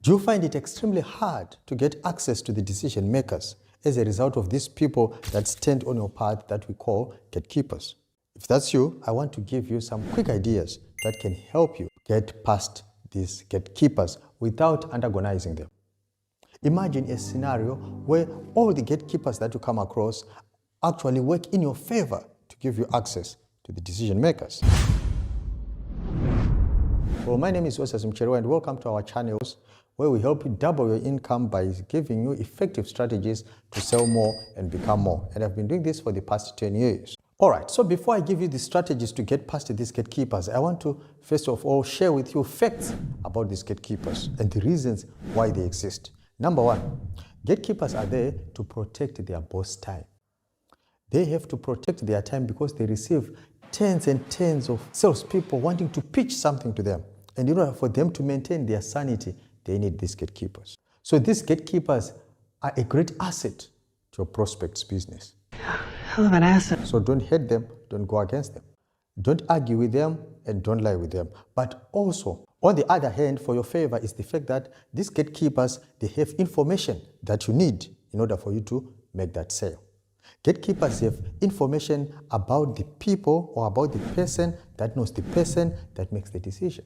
Do you find it extremely hard to get access to the decision makers as a result of these people that stand on your path that we call gatekeepers? If that's you, I want to give you some quick ideas that can help you get past these gatekeepers without antagonizing them. Imagine a scenario where all the gatekeepers that you come across actually work in your favor to give you access to the decision makers. Well, my name is Ozias Mucheriwa, and welcome to our channels where we help you double your income by giving you effective strategies to sell more and become more. And I've been doing this for the past 10 years. All right, so before I give you the strategies to get past these gatekeepers, I want to first of all share with you facts about these gatekeepers and the reasons why they exist. Number one, gatekeepers are there to protect their boss time. They have to protect their time because they receive tens and tens of salespeople wanting to pitch something to them. And in order for them to maintain their sanity, they need these gatekeepers. So these gatekeepers are a great asset to your prospect's business. Hell of an asset. So don't hate them, don't go against them. Don't argue with them and don't lie with them. But also, on the other hand, for your favor is the fact that these gatekeepers, they have information that you need in order for you to make that sale. Gatekeepers have information about the people or about the person that knows the person that makes the decision.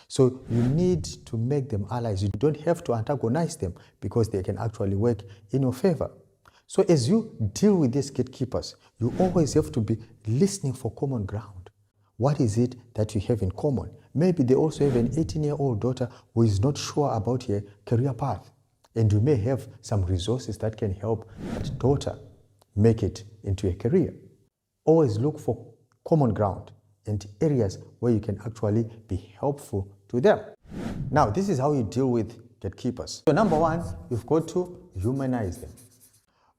So you need to make them allies. You don't have to antagonize them because they can actually work in your favor. So as you deal with these gatekeepers, you always have to be listening for common ground. What is it that you have in common? Maybe they also have an 18-year-old daughter who is not sure about her career path. And you may have some resources that can help that daughter make it into a career. Always look for common ground and areas where you can actually be helpful to them. Now, this is how you deal with gatekeepers. So number one, you've got to humanize them.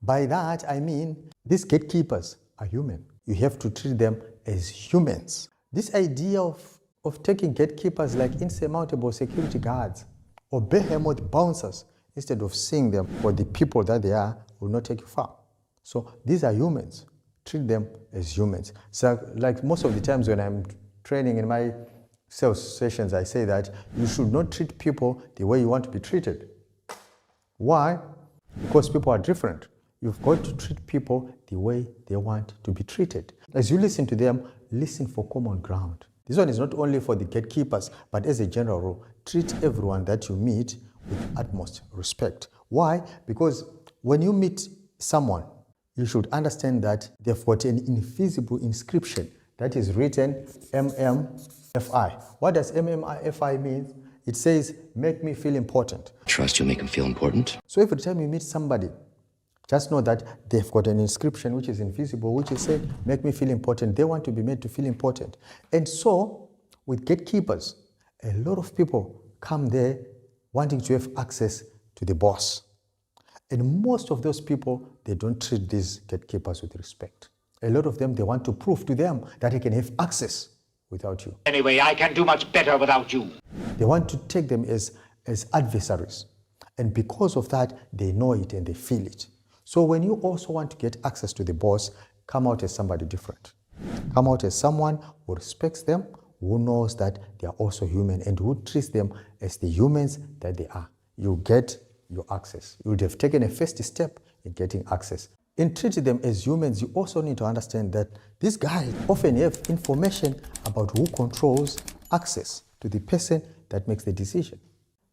By that, I mean these gatekeepers are human. You have to treat them as humans. This idea of taking gatekeepers like insurmountable security guards or behemoth bouncers instead of seeing them for the people that they are will not take you far. So these are humans. Treat them as humans. So like most of the times when I'm training in my sales sessions, I say that you should not treat people the way you want to be treated. Why? Because people are different. You've got to treat people the way they want to be treated. As you listen to them, listen for common ground. This one is not only for the gatekeepers, but as a general rule, treat everyone that you meet with utmost respect. Why? Because when you meet someone, you should understand that they've got an invisible inscription that is written MMFI. What does MMFI mean? It says, make me feel important. Trust you'll make them feel important. So every time you meet somebody, just know that they've got an inscription which is invisible, which is saying, make me feel important. They want to be made to feel important. And so, with gatekeepers, a lot of people come there wanting to have access to the boss. And most of those people, they don't treat these gatekeepers with respect. A lot of them, they want to prove to them that they can have access without you. Anyway, I can do much better without you. They want to take them as adversaries. And because of that, they know it and they feel it. So when you also want to get access to the boss, come out as somebody different. Come out as someone who respects them, who knows that they are also human, and who treats them as the humans that they are. You get your access. You would have taken a first step in getting access. In treating them as humans, you also need to understand that these guys often have information about who controls access to the person that makes the decision.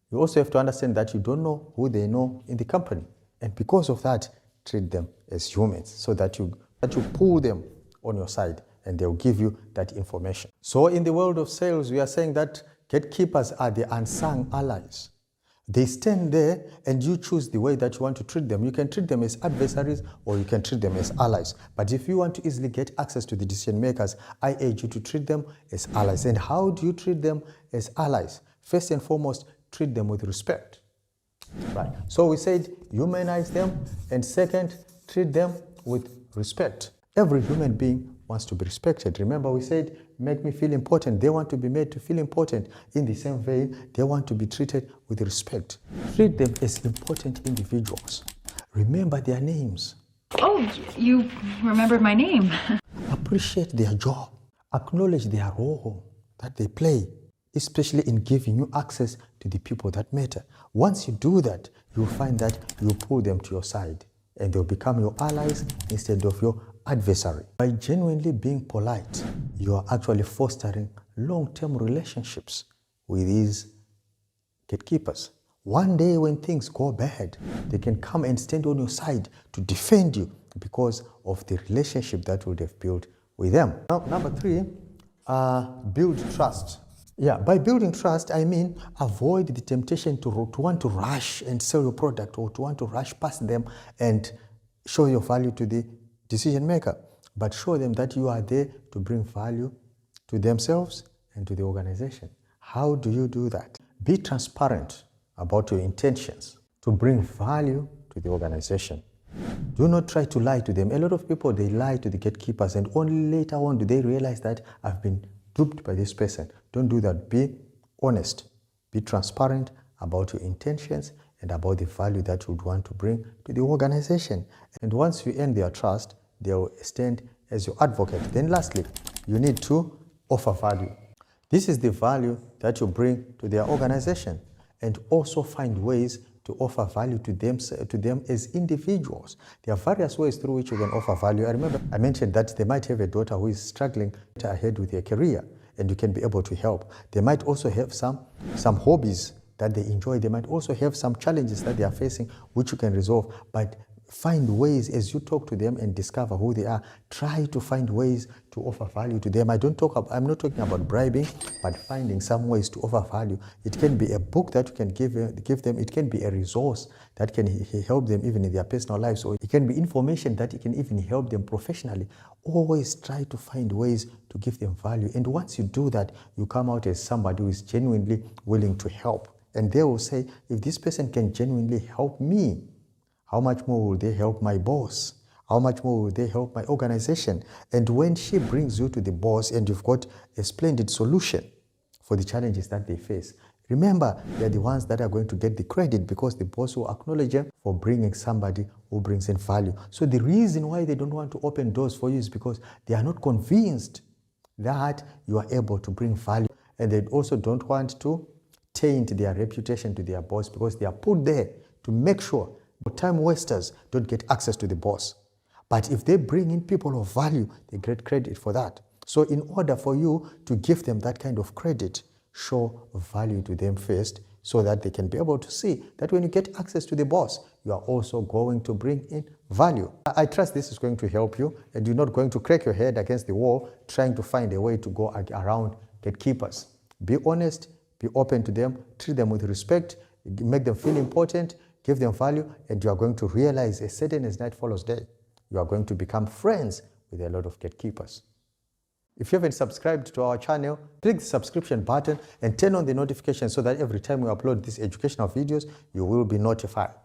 You also have to understand that you don't know who they know in the company. And because of that, treat them as humans so that you pull them on your side and they'll give you that information. So in the world of sales, we are saying that gatekeepers are the unsung allies. They stand there and you choose the way that you want to treat them. You can treat them as adversaries or you can treat them as allies. But if you want to easily get access to the decision makers, I urge you to treat them as allies. And how do you treat them as allies? First and foremost, treat them with respect. Right. So we said humanize them, and second, treat them with respect. Every human being wants to be respected. Remember, we said, make me feel important. They want to be made to feel important. In the same vein, they want to be treated with respect. Treat them as important individuals. Remember their names. Oh, you remembered my name. Appreciate their job. Acknowledge their role that they play especially in giving you access to the people that matter. Once you do that, you'll find that you pull them to your side and they'll become your allies instead of your adversary. By genuinely being polite, you are actually fostering long-term relationships with these gatekeepers. One day when things go bad, they can come and stand on your side to defend you because of the relationship that would have built with them. Now, number 3, build trust. Yeah, by building trust, I mean avoid the temptation to want to rush and sell your product or to want to rush past them and show your value to the decision maker, but show them that you are there to bring value to themselves and to the organization. How do you do that? Be transparent about your intentions to bring value to the organization. Do not try to lie to them. A lot of people, they lie to the gatekeepers and only later on do they realize that I've been duped by this person. Don't do that. Be honest. Be transparent about your intentions and about the value that you would want to bring to the organization. And once you earn their trust, they will stand as your advocate. Then lastly, you need to offer value. This is the value that you bring to their organization, and also find ways to offer value to them as individuals. There are various ways through which you can offer value. I remember I mentioned that they might have a daughter who is struggling ahead with their career, and you can be able to help. They might also have some hobbies that they enjoy. They might also have some challenges that they are facing, which you can resolve. But find ways as you talk to them and discover who they are. Try to find ways to offer value to them. I'm not talking about bribing, but finding some ways to offer value. It can be a book that you can give them. It can be a resource that can help them even in their personal lives, or it can be information that it can even help them professionally. Always try to find ways to give them value. And once you do that, you come out as somebody who is genuinely willing to help. And they will say, if this person can genuinely help me, how much more will they help my boss? How much more will they help my organization? And when she brings you to the boss and you've got a splendid solution for the challenges that they face, remember, they're the ones that are going to get the credit because the boss will acknowledge them for bringing somebody who brings in value. So the reason why they don't want to open doors for you is because they are not convinced that you are able to bring value. And they also don't want to taint their reputation to their boss because they are put there to make sure time wasters don't get access to the boss. But if they bring in people of value, they get credit for that. So in order for you to give them that kind of credit, show value to them first so that they can be able to see that when you get access to the boss, you are also going to bring in value. I trust this is going to help you and you're not going to crack your head against the wall trying to find a way to go around gatekeepers. Be honest, be open to them, treat them with respect, make them feel important, give them value, and you are going to realize as certain as night follows day, you are going to become friends with a lot of gatekeepers. If you haven't subscribed to our channel, click the subscription button and turn on the notification so that every time we upload these educational videos, you will be notified.